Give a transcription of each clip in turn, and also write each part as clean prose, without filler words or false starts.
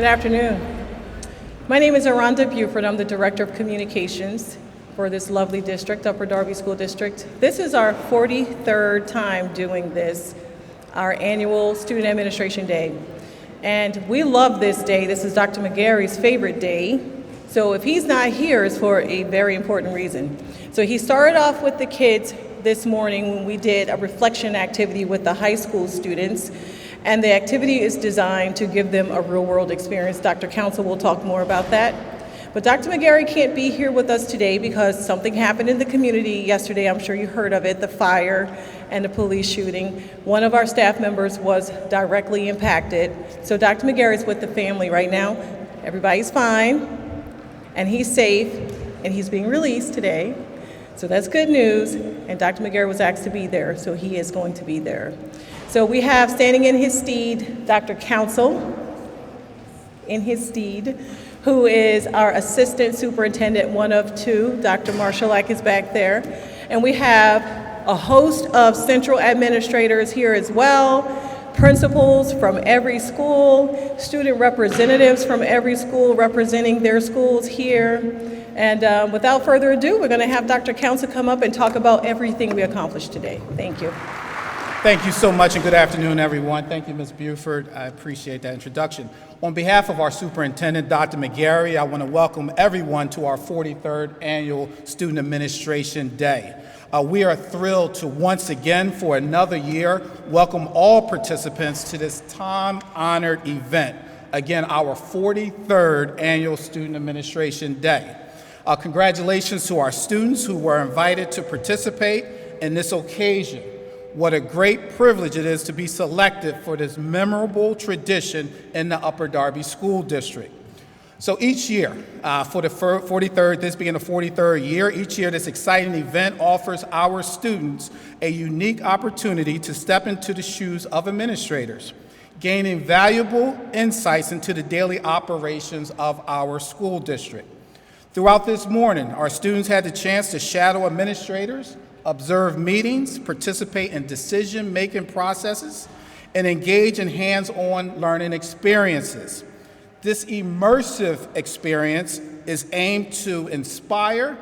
afternoon. My name is Aranda Buford. I'm the Director of Communications for this lovely district, Upper Darby School District. This is our 43rd time doing this, our annual Student Administration Day. And we love this day. This is Dr. McGarry's favorite day. So if he's not here, it's for a very important reason. So he started off with the kids this morning when we did a reflection activity with the high school students. And the activity is designed to give them a real-world experience. Dr. Council will talk more about that. But Dr. McGarry can't be here with us today because something happened in the community yesterday. I'm sure you heard of it, the fire and the police shooting. One of our staff members was directly impacted. So Dr. McGarry's with the family right now. Everybody's fine, and he's safe, and he's being released today. So that's good news, and Dr. McGarry was asked to be there, so he is going to be there. So we have standing in his stead, Dr. Council, in his stead, who is our assistant superintendent, one of two. Dr. Marshallak is back there. And we have a host of central administrators here as well, principals from every school, student representatives from every school representing their schools here. And without further ado, we're gonna have Dr. Council come up and talk about everything we accomplished today. Thank you. Thank you so much, and good afternoon, everyone. Thank you, Ms. Buford. I appreciate that introduction. On behalf of our superintendent, Dr. McGarry, I want to welcome everyone to our 43rd Annual Student Administration Day. We are thrilled to once again, for another year, welcome all participants to this time-honored event. Again, our 43rd Annual Student Administration Day. Congratulations to our students who were invited to participate in this occasion. What a great privilege it is to be selected for this memorable tradition in the Upper Darby School District. So each year, for the 43rd, this being the 43rd year, each year this exciting event offers our students a unique opportunity to step into the shoes of administrators, gaining valuable insights into the daily operations of our school district. Throughout this morning, our students had the chance to shadow administrators, observe meetings, participate in decision-making processes, and engage in hands-on learning experiences. This immersive experience is aimed to inspire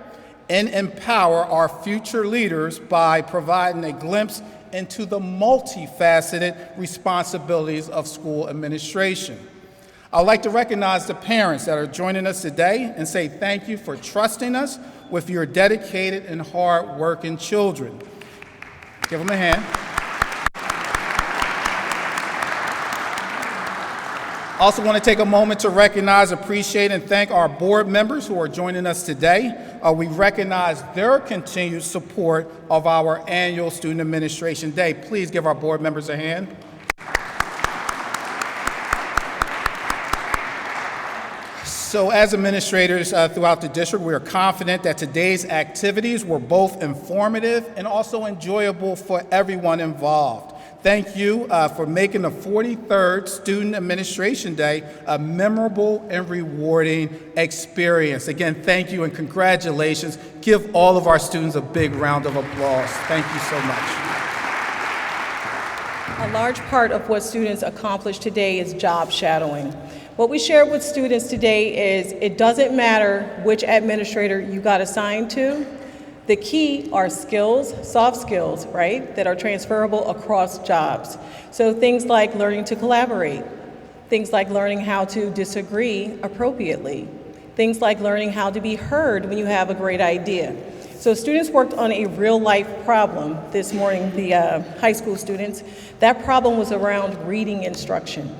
and empower our future leaders by providing a glimpse into the multifaceted responsibilities of school administration. I'd like to recognize the parents that are joining us today and say thank you for trusting us with your dedicated and hard-working children. Give them a hand. Also want to take a moment to recognize, appreciate, and thank our board members who are joining us today. We recognize their continued support of our annual Student Administration Day. Please give our board members a hand. So as administrators throughout the district, we are confident that today's activities were both informative and also enjoyable for everyone involved. Thank you for making the 43rd Student Administration Day a memorable and rewarding experience. Again, thank you and congratulations. Give all of our students a big round of applause. Thank you so much. A large part of what students accomplish today is job shadowing. What we shared with students today is it doesn't matter which administrator you got assigned to. The key are skills, soft skills, right, that are transferable across jobs. So things like learning to collaborate, things like learning how to disagree appropriately, things like learning how to be heard when you have a great idea. So students worked on a real-life problem this morning, the high school students. That problem was around reading instruction.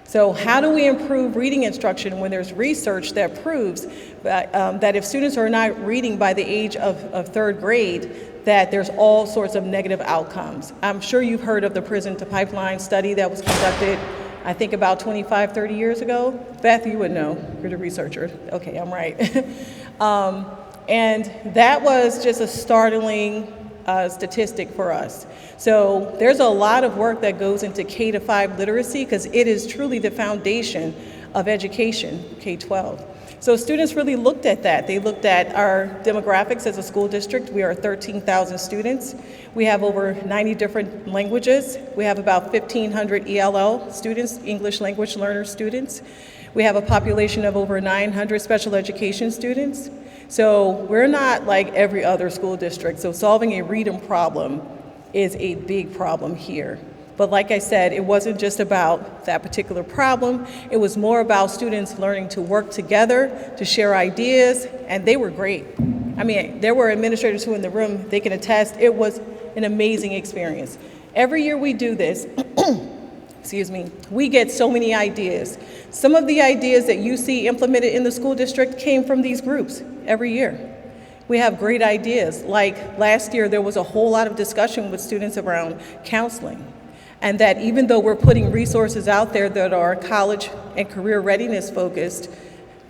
So how do we improve reading instruction when there's research that proves that if students are not reading by the age of third grade, that there's all sorts of negative outcomes. I'm sure you've heard of the prison to pipeline study that was conducted, I think about 25, 30 years ago. Beth, you would know, you're the researcher. Okay, I'm right. And that was just a startling statistic for us. So there's a lot of work that goes into K-5 literacy because it is truly the foundation of education, K-12. So students really looked at that. They looked at our demographics as a school district. We are 13,000 students. We have over 90 different languages. We have about 1,500 ELL students, English language learner students. We have a population of over 900 special education students. So we're not like every other school district. So solving a reading problem is a big problem here. But like I said, it wasn't just about that particular problem. It was more about students learning to work together, to share ideas, and they were great. I mean, there were administrators who in the room, they can attest, it was an amazing experience. Every year we do this, excuse me, we get so many ideas. Some of the ideas that you see implemented in the school district came from these groups every year. We have great ideas. Like last year, there was a whole lot of discussion with students around counseling. And that even though we're putting resources out there that are college and career readiness focused,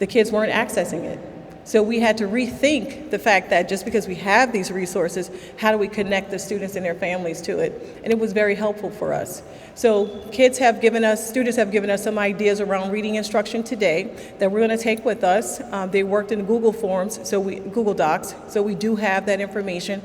the kids weren't accessing it. So we had to rethink the fact that just because we have these resources, how do we connect the students and their families to it? And it was very helpful for us. So students have given us some ideas around reading instruction today that we're going to take with us. They worked in Google Forms, Google Docs, so we do have that information.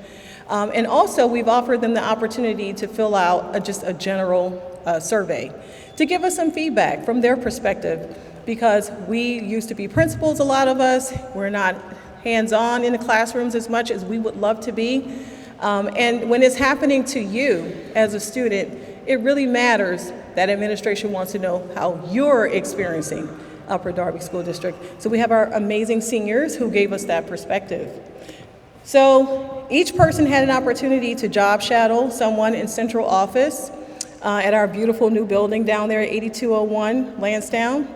And also, we've offered them the opportunity to fill out just a general survey to give us some feedback from their perspective, because we used to be principals, a lot of us. We're not hands-on in the classrooms as much as we would love to be. And when it's happening to you as a student, it really matters that administration wants to know how you're experiencing Upper Darby School District. So we have our amazing seniors who gave us that perspective. So each person had an opportunity to job shadow someone in central office at our beautiful new building down there at 8201 Lansdowne.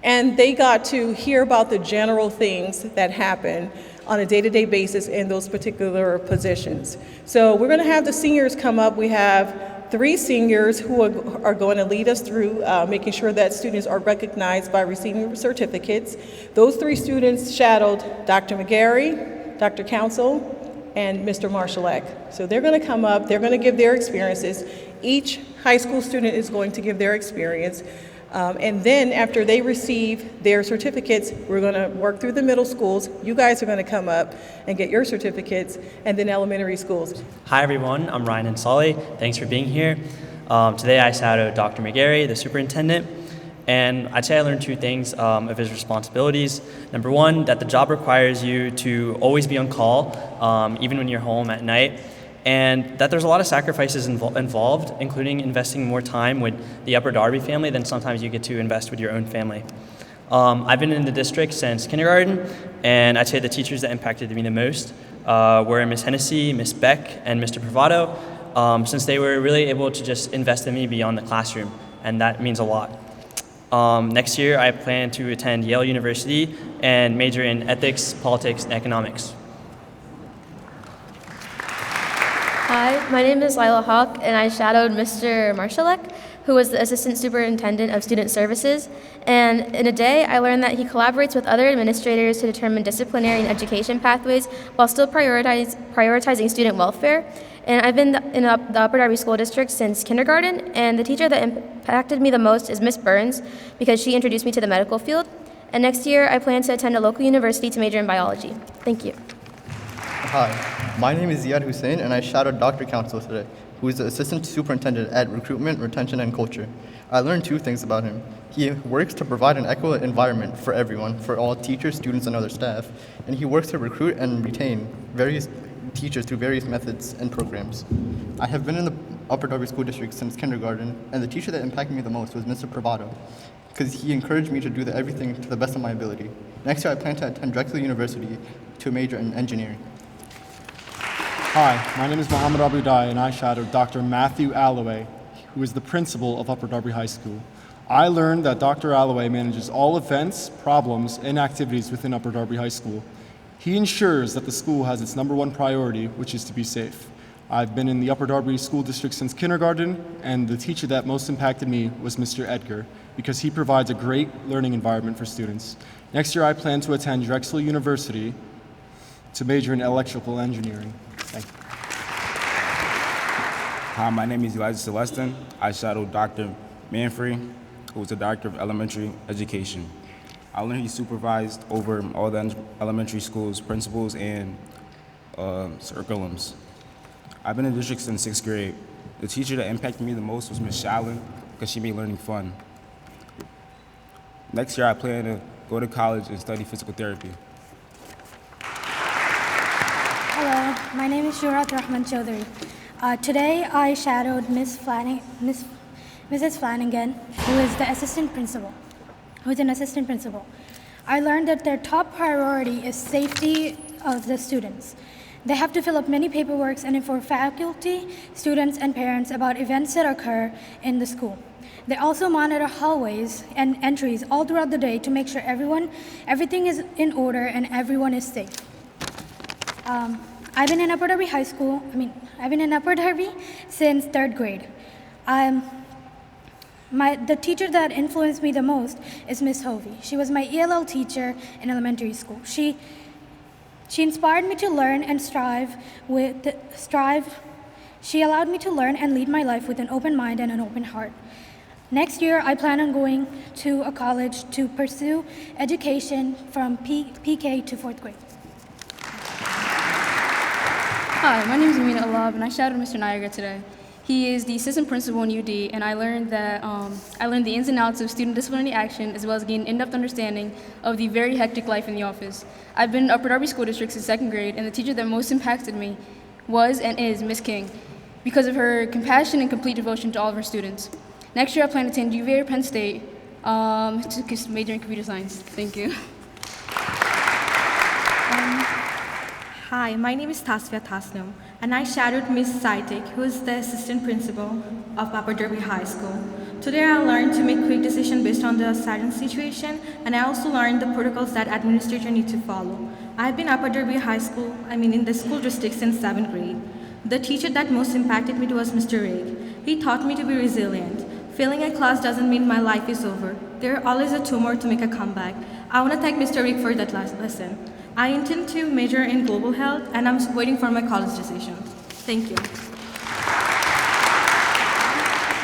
And they got to hear about the general things that happen on a day-to-day basis in those particular positions. So we're going to have the seniors come up. We have 3 seniors who are going to lead us through making sure that students are recognized by receiving certificates. Those 3 students shadowed Dr. McGarry, Dr. Council, and Mr. Marshallek. So they're going to come up, they're going to give their experiences. Each high school student is going to give their experience. And then after they receive their certificates, we're going to work through the middle schools. You guys are going to come up and get your certificates, and then elementary schools. Hi everyone, I'm Ryan and Solly. Thanks for being here. Today I shadowed Dr. McGarry, the superintendent, and I'd say I learned 2 things of his responsibilities. Number 1, that the job requires you to always be on call, even when you're home at night. And that there's a lot of sacrifices involved, including investing more time with the Upper Darby family than sometimes you get to invest with your own family. I've been in the district since kindergarten, and I'd say the teachers that impacted me the most were Ms. Hennessy, Ms. Beck, and Mr. Bravado, since they were really able to just invest in me beyond the classroom, and that means a lot. Next year, I plan to attend Yale University and major in ethics, politics, and economics. Hi, my name is Lila Hawk, and I shadowed Mr. Marshallek, who was the Assistant Superintendent of Student Services. And in a day, I learned that he collaborates with other administrators to determine disciplinary and education pathways while still prioritizing student welfare. And I've been in the Upper Darby School District since kindergarten, and the teacher that impacted me the most is Miss Burns, because she introduced me to the medical field. And next year, I plan to attend a local university to major in biology. Thank you. Hi, my name is Ziad Hussein, and I shadowed Dr. Council today, who is the Assistant Superintendent at Recruitment, Retention, and Culture. I learned 2 things about him. He works to provide an equitable environment for everyone, for all teachers, students, and other staff, and he works to recruit and retain various teachers through various methods and programs. I have been in the Upper Darby School District since kindergarten, and the teacher that impacted me the most was Mr. Bravado, because he encouraged me to do everything to the best of my ability. Next year, I plan to attend Drexel University to major in engineering. Hi, my name is Mohammed Abudai, and I shadowed Dr. Matthew Alloway, who is the principal of Upper Darby High School. I learned that Dr. Alloway manages all events, problems, and activities within Upper Darby High School. He ensures that the school has its number 1 priority, which is to be safe. I've been in the Upper Darby School District since kindergarten, and the teacher that most impacted me was Mr. Edgar, because he provides a great learning environment for students. Next year, I plan to attend Drexel University to major in electrical engineering. Thank you. Hi, my name is Elijah Celestin. I shadowed Dr. Manfrey, who is the Director of Elementary Education. I learned he supervised over all the elementary schools, principals, and curriculums. I've been in the district since 6th grade. The teacher that impacted me the most was Miss Shallon because she made learning fun. Next year, I plan to go to college and study physical therapy. Hello, my name is Shurat Rahman Chaudhary. Today I shadowed Mrs. Flanagan, who is an assistant principal. I learned that their top priority is safety of the students. They have to fill up many paperwork and inform faculty, students, and parents about events that occur in the school. They also monitor hallways and entries all throughout the day to make sure everything is in order and everyone is safe. I've been in Upper Darby since 3rd grade. The teacher that influenced me the most is Miss Hovey. She was my ELL teacher in elementary school. She inspired me to learn and strive. She allowed me to learn and lead my life with an open mind and an open heart. Next year, I plan on going to a college to pursue education from PK to 4th grade. Hi, my name is Amina Alab, and I shadowed Mr. Niagara today. He is the assistant principal in UD, and I learned the ins and outs of student disciplinary action, as well as gained in-depth understanding of the very hectic life in the office. I've been in Upper Darby School District since 2nd grade, and the teacher that most impacted me was and is Miss King, because of her compassion and complete devotion to all of her students. Next year, I plan to attend UVA or Penn State to major in computer science. Thank you. Hi, my name is Tasfia Tasnum, and I shadowed Ms. Saitik, who is the assistant principal of Upper Darby High School. Today I learned to make quick decisions based on the silent situation, and I also learned the protocols that administrators need to follow. I've been Upper Darby High School, in the school district since 7th grade. The teacher that most impacted me was Mr. Rig. He taught me to be resilient. Failing a class doesn't mean my life is over. There are always a tomorrow to make a comeback. I want to thank Mr. Rig for that last lesson. I intend to major in global health, and I'm waiting for my college decision. Thank you.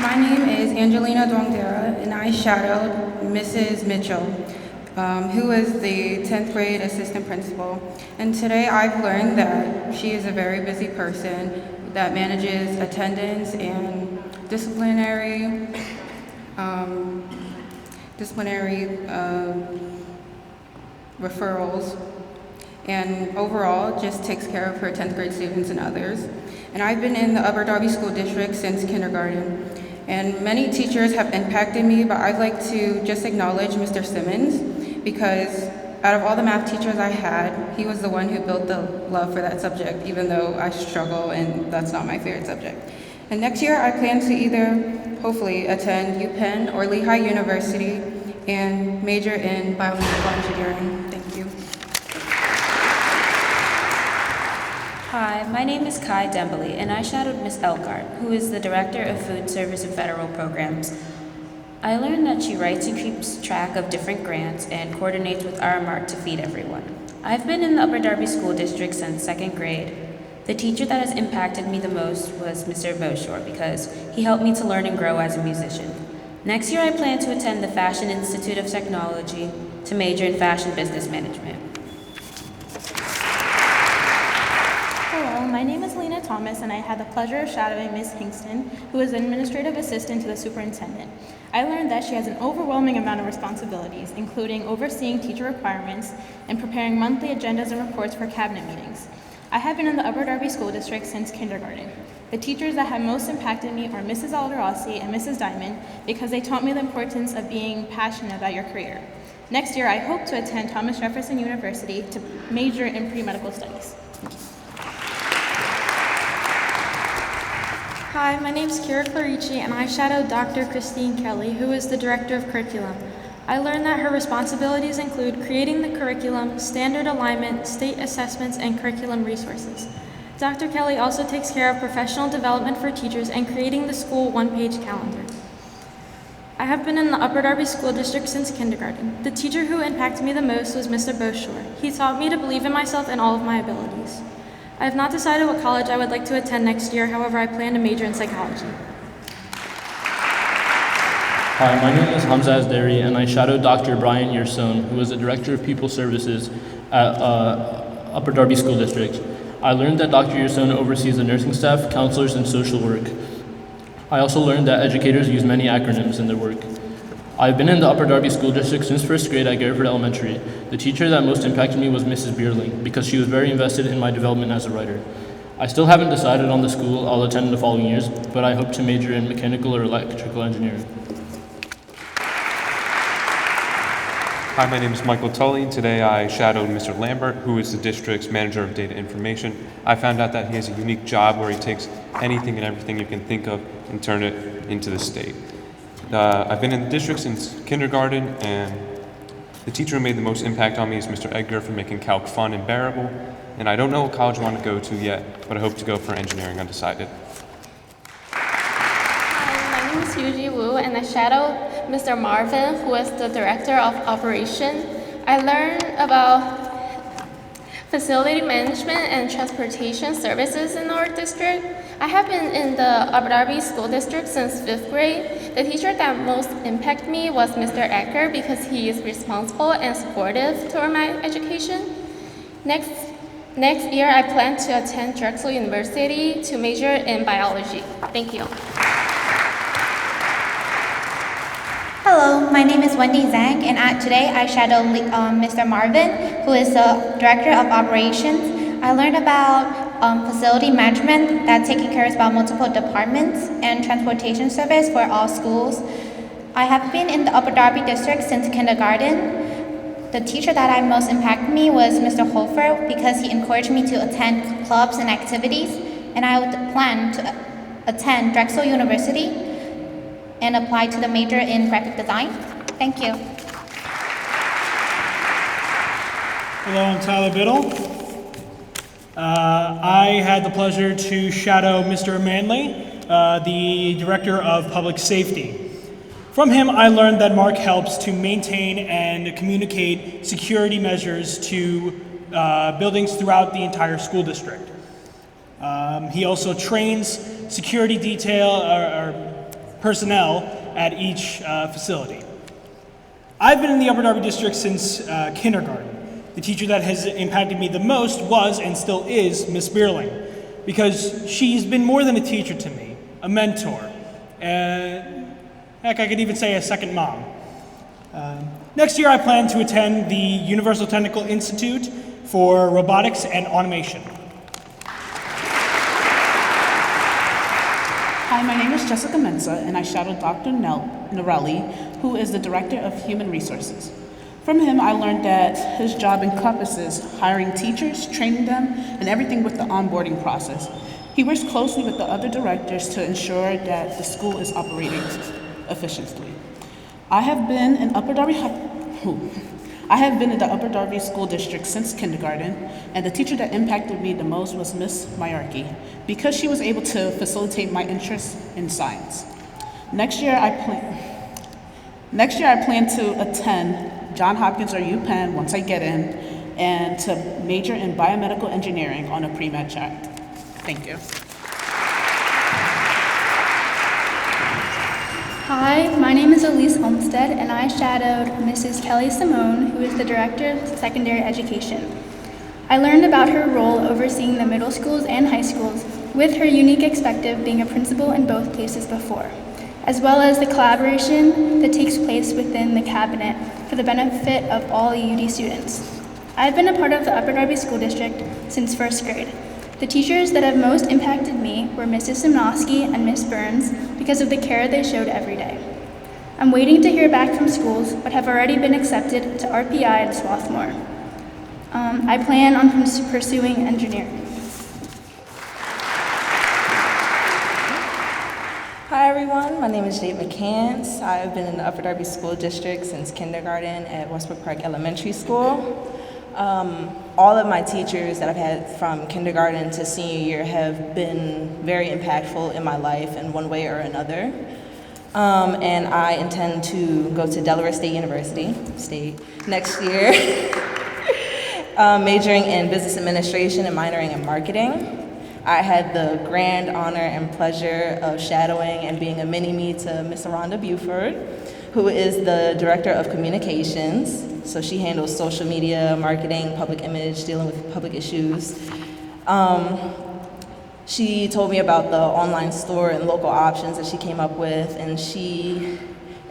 My name is Angelina Dwangdera, and I shadowed Mrs. Mitchell, who is the 10th grade assistant principal. And today I've learned that she is a very busy person that manages attendance and disciplinary referrals, and overall just takes care of her 10th grade students and others. And I've been in the Upper Darby School District since kindergarten, and many teachers have impacted me, but I'd like to just acknowledge Mr. Simmons, because out of all the math teachers I had, he was the one who built the love for that subject, even though I struggle and that's not my favorite subject. And next year I plan to either, hopefully, attend UPenn or Lehigh University and major in biomedical engineering. Thank you. Hi, my name is Kai Dembele, and I shadowed Ms. Elgart, who is the Director of Food Service and Federal Programs. I learned that she writes and keeps track of different grants and coordinates with RMART to feed everyone. I've been in the Upper Darby School District since 2nd grade. The teacher that has impacted me the most was Mr. Beaushore, because he helped me to learn and grow as a musician. Next year, I plan to attend the Fashion Institute of Technology to major in Fashion Business Management. Hello, my name is Lena Thomas, and I had the pleasure of shadowing Ms. Kingston, who is administrative assistant to the superintendent. I learned that she has an overwhelming amount of responsibilities, including overseeing teacher requirements and preparing monthly agendas and reports for cabinet meetings. I have been in the Upper Darby School District since kindergarten. The teachers that have most impacted me are Mrs. Alderossi and Mrs. Diamond, because they taught me the importance of being passionate about your career. Next year, I hope to attend Thomas Jefferson University to major in pre-medical studies. Hi, my name is Kira Clarici, and I shadowed Dr. Christine Kelly, who is the Director of Curriculum. I learned that her responsibilities include creating the curriculum, standard alignment, state assessments, and curriculum resources. Dr. Kelly also takes care of professional development for teachers and creating the school one-page calendar. I have been in the Upper Darby School District since kindergarten. The teacher who impacted me the most was Mr. Beaushore. He taught me to believe in myself and all of my abilities. I have not decided what college I would like to attend next year, however, I plan to major in psychology. Hi, my name is Hamza Azdari, and I shadowed Dr. Brian Yerson, who is the Director of People Services at Upper Darby School District. I learned that Dr. Yerson oversees the nursing staff, counselors, and social work. I also learned that educators use many acronyms in their work. I've been in the Upper Darby School District since first grade at Garriford Elementary. The teacher that most impacted me was Mrs. Bierling, because she was very invested in my development as a writer. I still haven't decided on the school I'll attend in the following years, but I hope to major in mechanical or electrical engineering. Hi, my name is Michael Tully. Today I shadowed Mr. Lambert, who is the district's manager of data information. I found out that he has a unique job where he takes anything and everything you can think of and turn it into the state. I've been in the district since kindergarten, and the teacher who made the most impact on me is Mr. Edgar for making calc fun and bearable. And I don't know what college I want to go to yet, but I hope to go for engineering undecided. Hi, my name is Yuji Wu, and I shadow Mr. Marvin, who is the Director of Operations. I learned about facility management and transportation services in our district. I have been in the Upper Darby School District since 5th grade. The teacher that most impacted me was Mr. Edgar because he is responsible and supportive toward my education. Next year, I plan to attend Drexel University to major in biology. Thank you. Hello, my name is Wendy Zhang, and today I shadow Mr. Marvin, who is the Director of Operations. I learned about facility management that taking care about multiple departments and transportation service for all schools. I have been in the Upper Darby District since kindergarten. The teacher that most impacted me was Mr. Hofer because he encouraged me to attend clubs and activities, and I would plan to attend Drexel University and apply to the major in graphic design. Thank you. Hello, I'm Tyler Biddle. I had the pleasure to shadow Mr. Manley, the Director of Public Safety. From him, I learned that Mark helps to maintain and communicate security measures to buildings throughout the entire school district. He also trains security detail or personnel at each facility. I've been in the Upper Darby District since kindergarten. The teacher that has impacted me the most was and still is Miss Bierling, because she's been more than a teacher to me, a mentor, and heck, I could even say a second mom. Next year I plan to attend the Universal Technical Institute for Robotics and Automation. Hi, my name is Jessica Mensa, and I shadow Dr. Norelli, who is the Director of Human Resources. From him, I learned that his job encompasses hiring teachers, training them, and everything with the onboarding process. He works closely with the other directors to ensure that the school is operating efficiently. I have been in the Upper Darby School District since kindergarten, and the teacher that impacted me the most was Miss Mayarki, because she was able to facilitate my interest in science. Next year, I plan to attend John Hopkins or UPenn once I get in, and to major in biomedical engineering on a pre-med track. Thank you. Hi, my name is Elise Olmstead, and I shadowed Mrs. Kelly Simone, who is the Director of Secondary Education. I learned about her role overseeing the middle schools and high schools, with her unique perspective being a principal in both places before, as well as the collaboration that takes place within the cabinet for the benefit of all UD students. I've been a part of the Upper Darby School District since first grade. The teachers that have most impacted me were Mrs. Simnowski and Miss Burns because of the care they showed every day. I'm waiting to hear back from schools, but have already been accepted to RPI at Swarthmore. I plan on pursuing engineering. Hi everyone, my name is Jade McCants. I've been in the Upper Darby School District since kindergarten at Westbrook Park Elementary School. All of my teachers that I've had from kindergarten to senior year have been very impactful in my life in one way or another. And I intend to go to Delaware State University, next year, majoring in business administration and minoring in marketing. I had the grand honor and pleasure of shadowing and being a mini-me to Miss Rhonda Buford, who is the Director of Communications. So she handles social media, marketing, public image, dealing with public issues. She told me about the online store and local options that she came up with, and she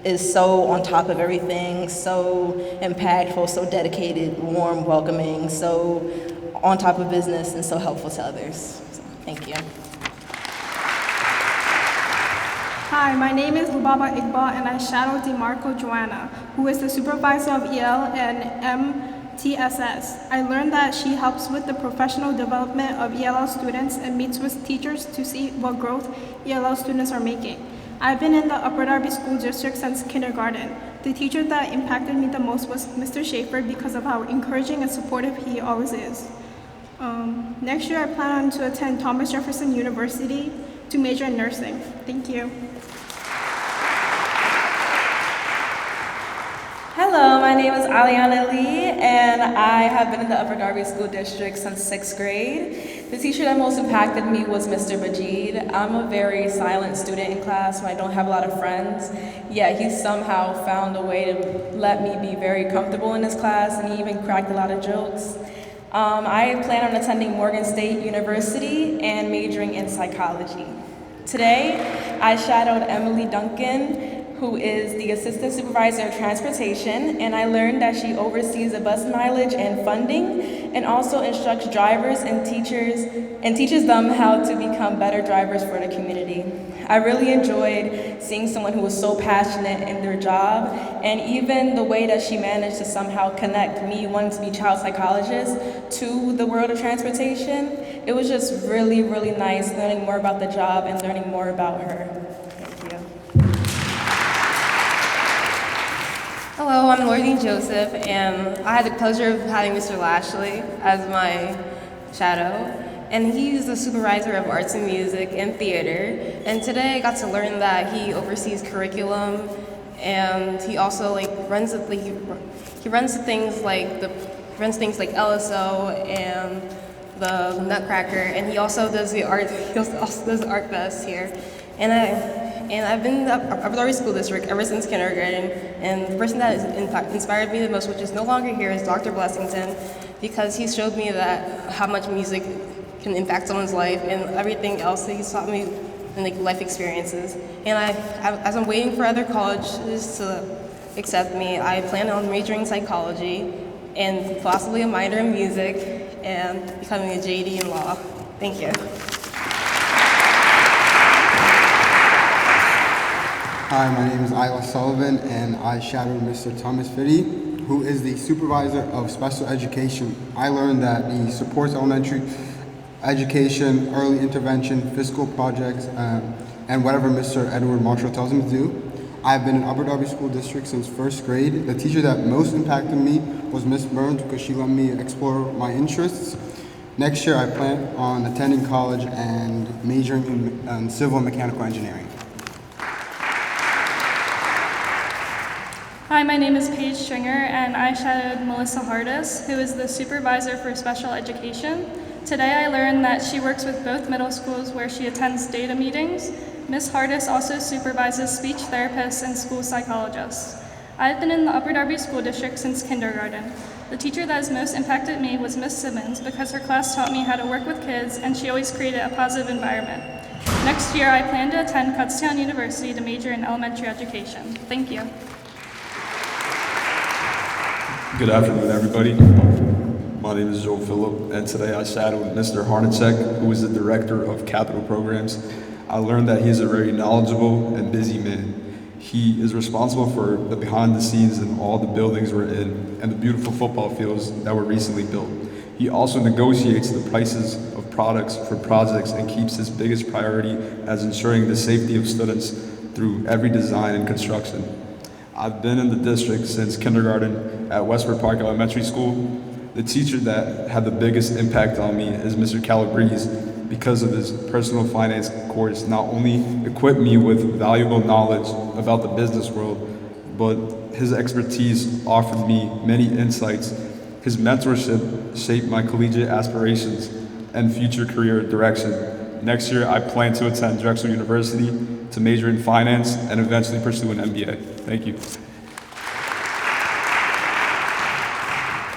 is so on top of everything, so impactful, so dedicated, warm, welcoming, so on top of business, and so helpful to others. So, thank you. Hi, my name is Lubaba Iqbal, and I shadow DeMarco Joanna, who is the supervisor of EL and MTSS. I learned that she helps with the professional development of ELL students and meets with teachers to see what growth ELL students are making. I've been in the Upper Darby School District since kindergarten. The teacher that impacted me the most was Mr. Schaefer because of how encouraging and supportive he always is. Next year, I plan to attend Thomas Jefferson University to major in nursing. Thank you. Hello, my name is Aliana Lee, and I have been in the Upper Darby School District since 6th grade. The teacher that most impacted me was Mr. Majid. I'm a very silent student in class, and I don't have a lot of friends. Yet he somehow found a way to let me be very comfortable in his class, and he even cracked a lot of jokes. I plan on attending Morgan State University and majoring in psychology. Today, I shadowed Emily Duncan, who is the Assistant Supervisor of Transportation, and I learned that she oversees the bus mileage and funding, and also instructs drivers and teaches them how to become better drivers for the community. I really enjoyed seeing someone who was so passionate in their job, and even the way that she managed to somehow connect me wanting to be a child psychologist to the world of transportation. It was just really, really nice learning more about the job and learning more about her. Hello, I'm Lorraine Joseph, and I had the pleasure of having Mr. Lashley as my shadow. And he's the supervisor of arts and music and theater. And today I got to learn that he oversees curriculum, and he also runs things like LSO and the Nutcracker, and he also does the art. He also does the art fest here. And I've been in the Upper Darby School District ever since kindergarten, and the person that has inspired me the most, which is no longer here, is Dr. Blessington, because he showed me that how much music can impact someone's life, and everything else that he's taught me in life experiences. And as I'm waiting for other colleges to accept me, I plan on majoring in psychology and possibly a minor in music and becoming a JD in law. Thank you. Hi, my name is Isla Sullivan, and I shadowed Mr. Thomas Fitty, who is the supervisor of special education. I learned that he supports elementary education, early intervention, physical projects, and whatever Mr. Edward Marshall tells him to do. I've been in Upper Darby School District since 1st grade. The teacher that most impacted me was Miss Burns because she let me explore my interests. Next year, I plan on attending college and majoring in civil and mechanical engineering. Hi, my name is Paige Stringer, and I shadowed Melissa Hardis, who is the supervisor for special education. Today I learned that she works with both middle schools where she attends data meetings. Ms. Hardis also supervises speech therapists and school psychologists. I've been in the Upper Darby School District since kindergarten. The teacher that has most impacted me was Ms. Simmons because her class taught me how to work with kids, and she always created a positive environment. Next year I plan to attend Kutztown University to major in elementary education. Thank you. Good afternoon, everybody. My name is Joe Phillip, and today I shadowed Mr. Harnacek, who is the Director of Capital Programs. I learned that he's a very knowledgeable and busy man. He is responsible for the behind the scenes in all the buildings we're in and the beautiful football fields that were recently built. He also negotiates the prices of products for projects and keeps his biggest priority as ensuring the safety of students through every design and construction. I've been in the district since kindergarten at Westford Park Elementary School. The teacher that had the biggest impact on me is Mr. Calabrese because of his personal finance course. Not only equipped me with valuable knowledge about the business world, but his expertise offered me many insights. His mentorship shaped my collegiate aspirations, and future career direction. Next year, I plan to attend Drexel University to major in finance and eventually pursue an MBA. Thank you.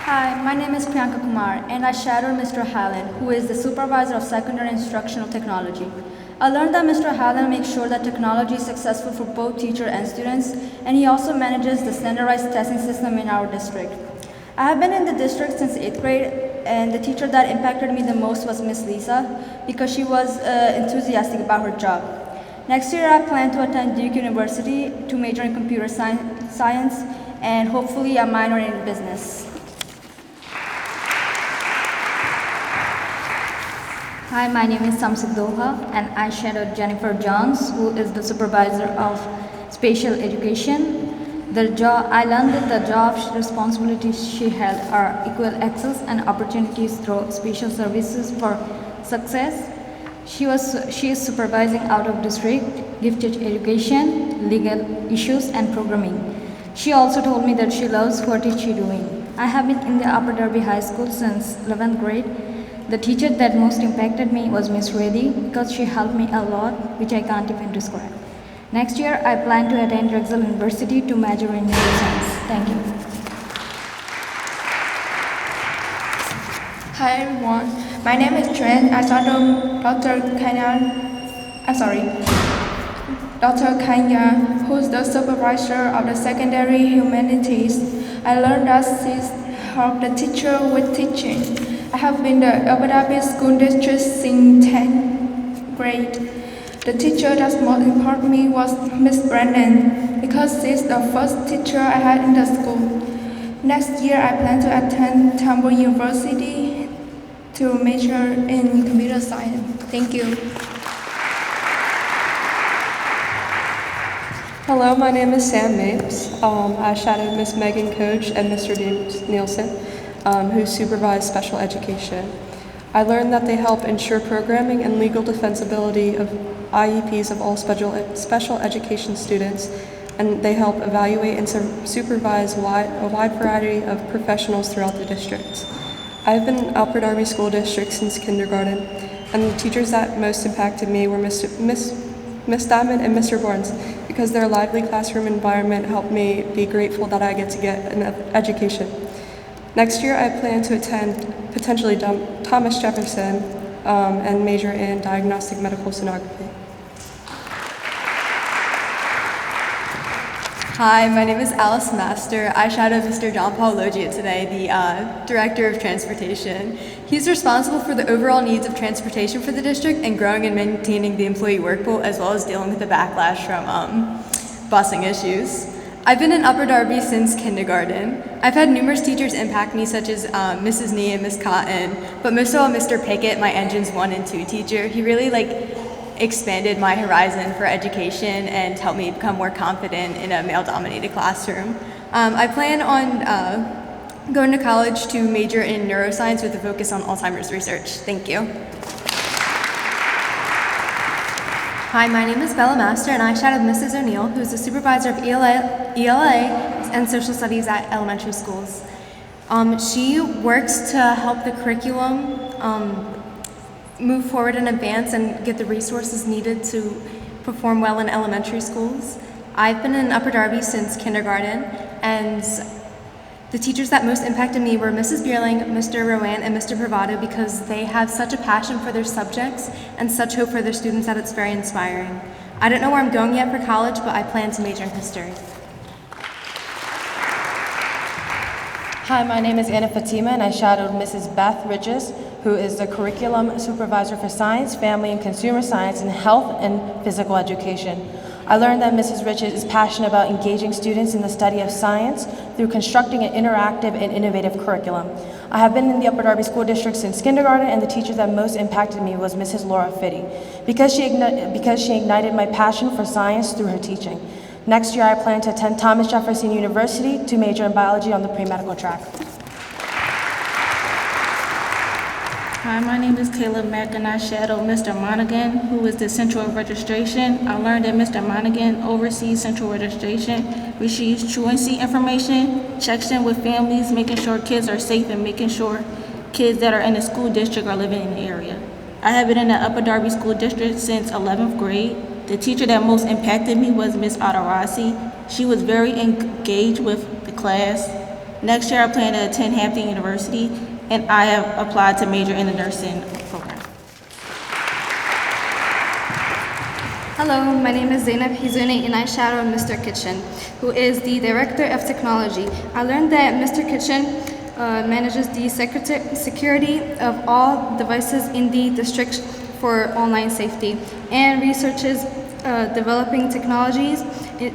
Hi, my name is Priyanka Kumar, and I shadowed Mr. Hallen, who is the supervisor of secondary instructional technology. I learned that Mr. Hallen makes sure that technology is successful for both teacher and students, and he also manages the standardized testing system in our district. I have been in the district since 8th grade, and the teacher that impacted me the most was Miss Lisa, because she was enthusiastic about her job. Next year, I plan to attend Duke University to major in computer science and hopefully a minor in business. Hi, my name is Samsid Doha, and I shadowed Jennifer Johns, who is the supervisor of spatial education. I learned that the job responsibilities she held are equal access and opportunities through spatial services for success. She is supervising out-of-district gifted education, legal issues, and programming. She also told me that she loves what is she doing. I have been in the Upper Darby High School since 11th grade. The teacher that most impacted me was Miss Reddy because she helped me a lot, which I can't even describe. Next year, I plan to attend Drexel University to major in neuroscience. Thank you. Hi everyone, my name is Trent. I shadowed Dr. Kanya, who's the supervisor of the secondary humanities. I learned that she's helped the teacher with teaching. I have been the Abu Dhabi School District since 10th grade. The teacher that most impressed me was Miss Brandon because she's the first teacher I had in the school. Next year, I plan to attend Temple University to major in computer science. Thank you. Hello, my name is Sam Mapes. I shadowed Miss Megan Coach and Mr. James Nielsen, who supervise special education. I learned that they help ensure programming and legal defensibility of IEPs of all special education students, and they help evaluate and supervise a wide variety of professionals throughout the districts. I've been in Upper Darby School District since kindergarten, and the teachers that most impacted me were Miss Diamond and Mr. Barnes, because their lively classroom environment helped me be grateful that I get to get an education. Next year, I plan to attend potentially Thomas Jefferson and major in diagnostic medical sonography. Hi, my name is Alice Master. I shadowed Mr. John Paul Logia today, the Director of Transportation. He's responsible for the overall needs of transportation for the district and growing and maintaining the employee workpool, as well as dealing with the backlash from busing issues. I've been in Upper Darby since kindergarten. I've had numerous teachers impact me, such as Mrs. Nee and Miss Cotton, but most of all Mr. Pickett, my Engines 1 and 2 teacher. He really expanded my horizon for education and helped me become more confident in a male-dominated classroom. I plan on going to college to major in neuroscience with a focus on Alzheimer's research. Thank you. Hi, my name is Bella Master, and I shadowed Mrs. O'Neill, who is the supervisor of ELA and social studies at elementary schools. She works to help the curriculum move forward and advance and get the resources needed to perform well in elementary schools. I've been in Upper Darby since kindergarten, and the teachers that most impacted me were Mrs. Bierling, Mr. Rowan, and Mr. Bravado because they have such a passion for their subjects and such hope for their students that it's very inspiring. I don't know where I'm going yet for college, but I plan to major in history. Hi, my name is Anna Fatima, and I shadowed Mrs. Beth Riches, who is the Curriculum Supervisor for Science, Family, and Consumer Science in Health and Physical Education. I learned that Mrs. Riches is passionate about engaging students in the study of science through constructing an interactive and innovative curriculum. I have been in the Upper Darby School District since kindergarten, and the teacher that most impacted me was Mrs. Laura Fitty, because she ignited my passion for science through her teaching. Next year, I plan to attend Thomas Jefferson University to major in biology on the pre-medical track. Hi, my name is Caleb Mack, and I shadowed Mr. Monaghan, who is the Central Registration. I learned that Mr. Monaghan oversees Central Registration, receives truancy information, checks in with families, making sure kids are safe, and making sure kids that are in the school district or living in the area. I have been in the Upper Darby School District since 11th grade. The teacher that most impacted me was Miss Adarasi. She was very engaged with the class. Next year I plan to attend Hampton University, and I have applied to major in the nursing program. Hello, my name is Zainab Hizuni and I shadow Mr. Kitchen, who is the Director of Technology. I learned that Mr. Kitchen manages the security of all devices in the district for online safety and researches developing technologies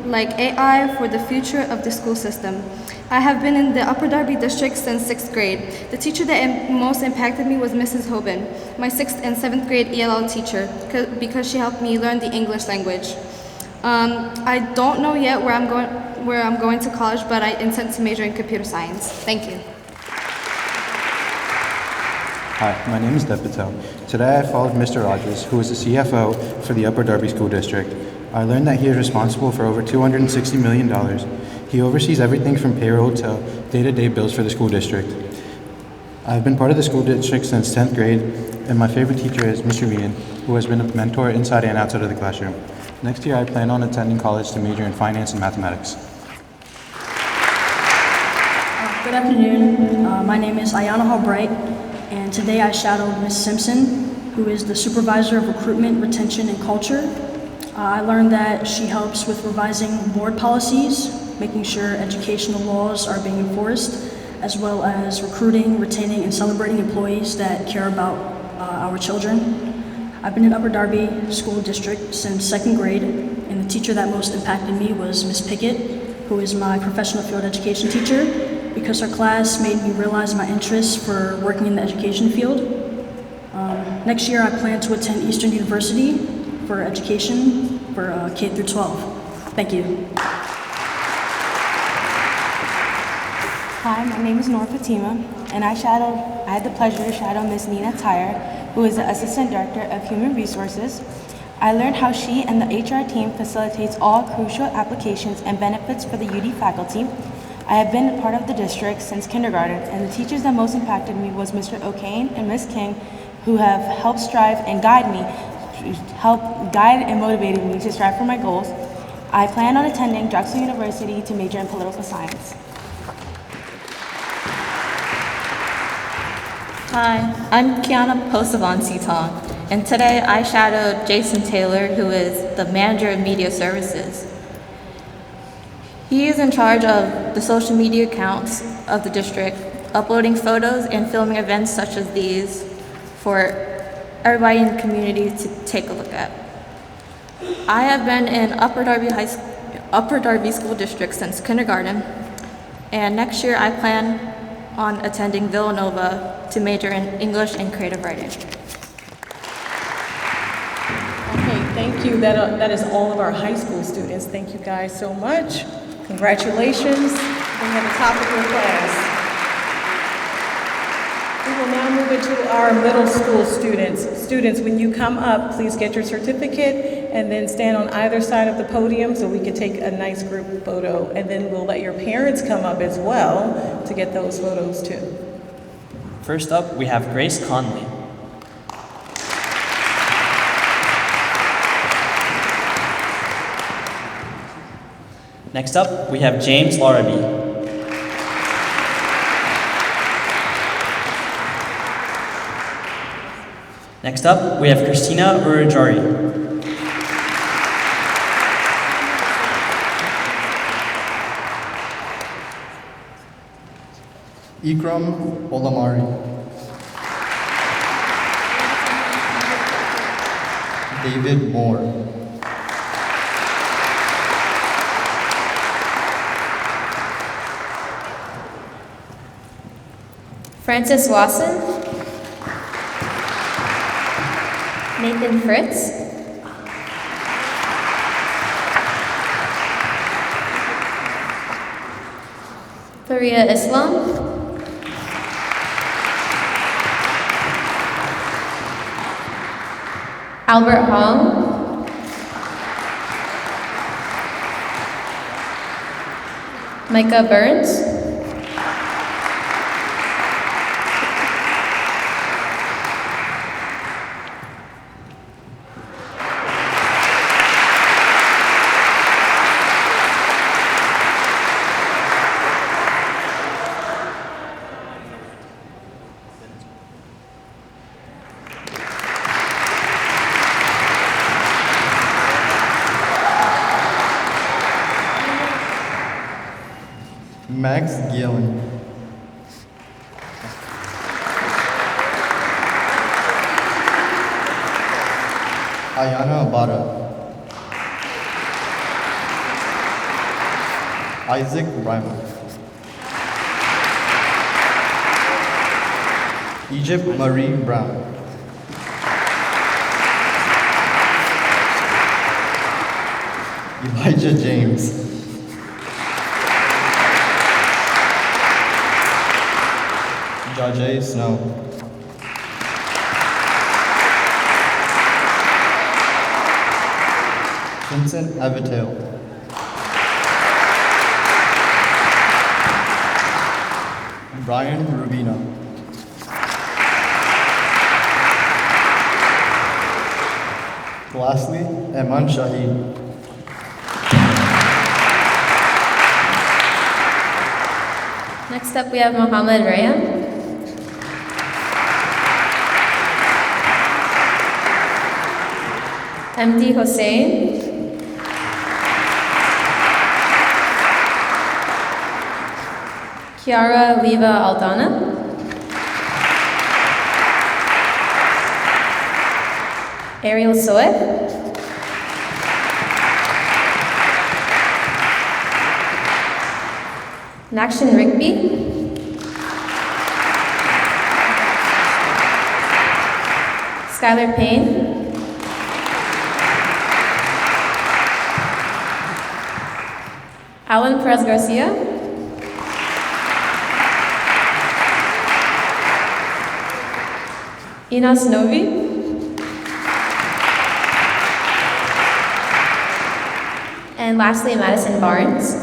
like AI for the future of the school system. I have been in the Upper Darby district since 6th grade. The teacher that most impacted me was Mrs. Hoban, my 6th and 7th grade ELL teacher, because she helped me learn the English language. I don't know yet where I'm going to college, but I intend to major in computer science. Thank you. Hi, my name is Dev Patel. Today I followed Mr. Rogers, who is the CFO for the Upper Darby School District. I learned that he is responsible for over $260 million. He oversees everything from payroll to day-to-day bills for the school district. I've been part of the school district since 10th grade, and my favorite teacher is Mr. Meehan, who has been a mentor inside and outside of the classroom. Next year I plan on attending college to major in finance and mathematics. Good afternoon. My name is Ayana Halbright, and today I shadowed Ms. Simpson, who is the Supervisor of Recruitment, Retention, and Culture. I learned that she helps with revising board policies, making sure educational laws are being enforced, as well as recruiting, retaining, and celebrating employees that care about our children. I've been in Upper Darby School District since 2nd grade, and the teacher that most impacted me was Ms. Pickett, who is my professional field education teacher, because her class made me realize my interest for working in the education field. Next year I plan to attend Eastern University for education for K through 12. Thank you. Hi, my name is Nora Fatima, and I had the pleasure to shadow Ms. Nina Tyre, who is the Assistant Director of Human Resources. I learned how she and the HR team facilitates all crucial applications and benefits for the UD faculty. I have been a part of the district since kindergarten, and the teachers that most impacted me was Mr. O'Kane and Ms. King, who have helped strive and guide and motivated me to strive for my goals. I plan on attending Drexel University to major in political science. Hi, I'm Kiana Posavan Sitong, and today I shadowed Jason Taylor, who is the Manager of Media Services. He is in charge of the social media accounts of the district, uploading photos and filming events such as these for everybody in the community to take a look at. I have been in Upper Darby School District since kindergarten, and next year I plan on attending Villanova to major in English and creative writing. Okay, thank you. That is all of our high school students. Thank you guys so much. Congratulations. We have the top of your class. We will now move into our middle school students. Students, when you come up, please get your certificate and then stand on either side of the podium so we can take a nice group photo. And then we'll let your parents come up as well to get those photos too. First up, we have Grace Conley. Next up, we have James Larrabee. Next up, we have Christina Urajari. Ikram Olamari. David Moore. Francis Lawson, Nathan Fritz, Faria Islam, Albert Hong, Micah Burns, Max Gillen. Ayana Abada. Isaac Reimer. Egypt Marie Brown. Elijah James. Jajay Snow. Vincent Avatel. Brian Rubino. Lastly, Eman Shahid. Next up, we have Mohammed Rayyan. MD Hossein. Kiara Leva Aldana. Ariel Soe. Nakshan Rigby. Skylar Payne. Alan Perez Garcia. Inas Novi. And lastly, Madison Barnes.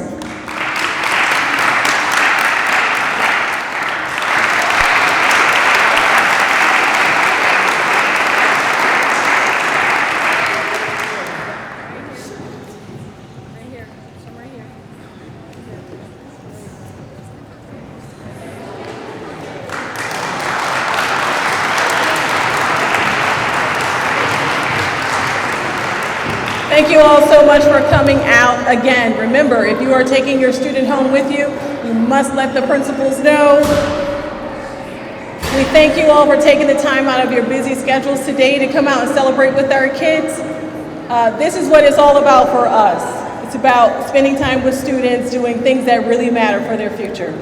Thank you all so much for coming out. Again, remember, if you are taking your student home with you, you must let the principals know. We thank you all for taking the time out of your busy schedules today to come out and celebrate with our kids. This is what it's all about for us. It's about spending time with students, doing things that really matter for their future.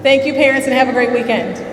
Thank you, parents, and have a great weekend.